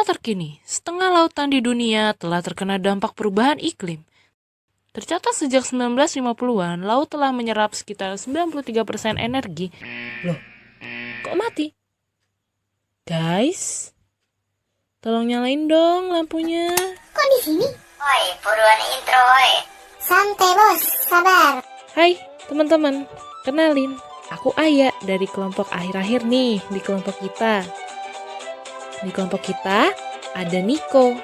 Data terkini, setengah lautan di dunia telah terkena dampak perubahan iklim. Tercatat sejak 1950-an, laut telah menyerap sekitar 93% energi. Loh, kok mati? Guys, tolong nyalain dong lampunya. Kok di sini? Woi, buruan intro woi. Santai bos, sabar. Hai teman-teman, kenalin, aku Aya dari kelompok akhir-akhir nih di kelompok kita. Di kelompok kita ada Niko,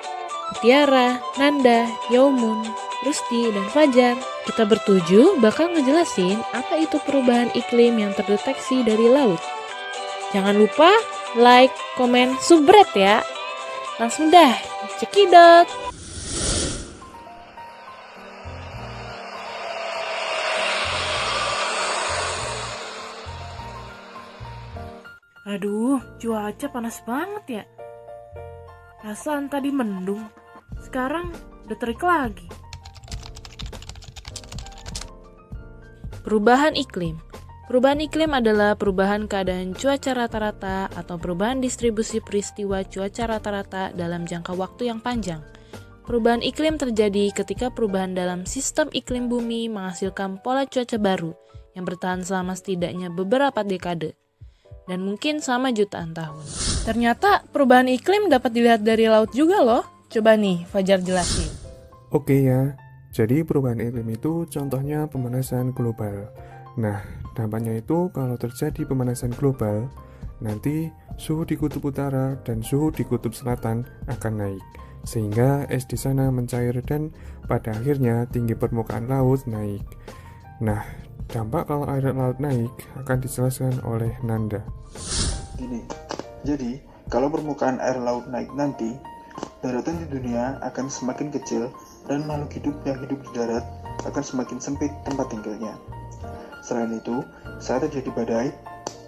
Tiara, Nanda, Yomun, Rusti, dan Fajar. Kita bertujuh bakal ngejelasin apa itu perubahan iklim yang terdeteksi dari laut. Jangan lupa like, komen, subscribe ya. Langsung dah, cekidot. Aduh, cuaca panas banget ya. Perasaan tadi mendung, sekarang udah terik lagi. Perubahan iklim. Perubahan iklim adalah perubahan keadaan cuaca rata-rata atau perubahan distribusi peristiwa cuaca rata-rata dalam jangka waktu yang panjang. Perubahan iklim terjadi ketika perubahan dalam sistem iklim bumi menghasilkan pola cuaca baru yang bertahan selama setidaknya beberapa dekade dan mungkin sama jutaan tahun. Ternyata perubahan iklim dapat dilihat dari laut juga loh. Coba nih, Fajar jelasin. Oke ya, jadi perubahan iklim itu contohnya pemanasan global. Nah, dampaknya itu kalau terjadi pemanasan global, nanti suhu di kutub utara dan suhu di kutub selatan akan naik. Sehingga es di sana mencair dan pada akhirnya tinggi permukaan laut naik. Nah, dampak kalau air laut naik akan dijelaskan oleh Nanda. Gini, jadi kalau permukaan air laut naik nanti, daratan di dunia akan semakin kecil dan makhluk hidup yang hidup di darat akan semakin sempit tempat tinggalnya. Selain itu, saat terjadi badai,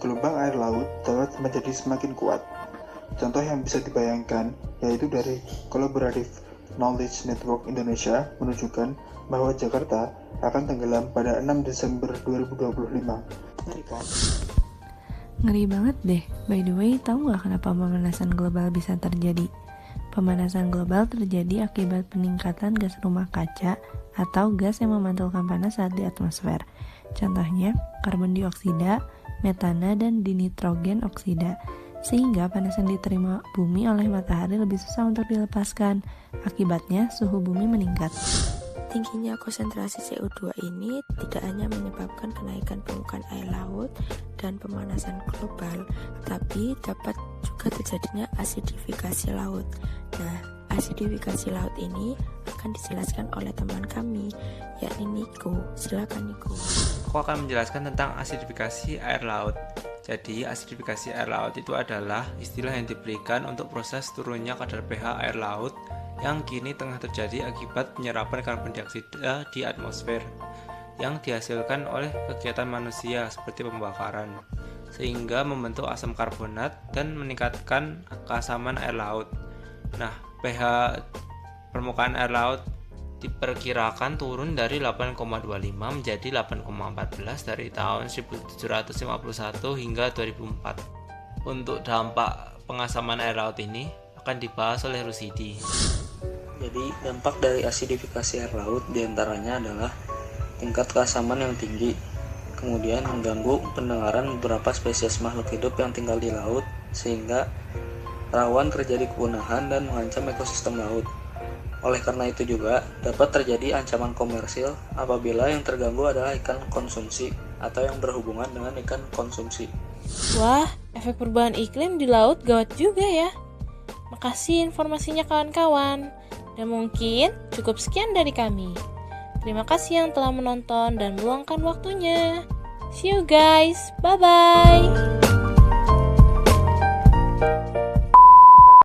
gelombang air laut dapat menjadi semakin kuat. Contoh yang bisa dibayangkan yaitu dari Collaborative Knowledge Network Indonesia menunjukkan bahwa Jakarta akan tenggelam pada 6 Desember 2025. Ngeri kan? Ngeri banget deh. By the way, tahu nggak kenapa pemanasan global bisa terjadi? Pemanasan global terjadi akibat peningkatan gas rumah kaca atau gas yang memantulkan panas saat di atmosfer. Contohnya, karbon dioksida, metana, dan dinitrogen oksida. Sehingga panas yang diterima bumi oleh matahari lebih susah untuk dilepaskan. Akibatnya, suhu bumi meningkat. Tingginya konsentrasi CO2 ini tidak hanya menyebabkan kenaikan permukaan air laut dan pemanasan global, tapi dapat juga terjadinya asidifikasi laut. Nah, asidifikasi laut ini akan dijelaskan oleh teman kami, yakni Niko. Silakan Niko. Aku akan menjelaskan tentang asidifikasi air laut. Jadi, asidifikasi air laut itu adalah istilah yang diberikan untuk proses turunnya kadar pH air laut yang kini tengah terjadi akibat penyerapan karbon dioksida di atmosfer yang dihasilkan oleh kegiatan manusia seperti pembakaran, sehingga membentuk asam karbonat dan meningkatkan keasaman air laut. Nah, pH permukaan air laut diperkirakan turun dari 8,25 menjadi 8,14 dari tahun 1751 hingga 2004. Untuk dampak pengasaman air laut ini akan dibahas oleh Rusidi. Jadi dampak dari asidifikasi air laut diantaranya adalah tingkat keasaman yang tinggi, kemudian mengganggu pendengaran beberapa spesies makhluk hidup yang tinggal di laut, sehingga rawan terjadi kepunahan dan mengancam ekosistem laut. Oleh karena itu juga dapat terjadi ancaman komersil apabila yang terganggu adalah ikan konsumsi atau yang berhubungan dengan ikan konsumsi. Wah, efek perubahan iklim di laut gawat juga ya. Makasih informasinya kawan-kawan. Dan mungkin cukup sekian dari kami. Terima kasih yang telah menonton dan meluangkan waktunya. See you guys. Bye-bye.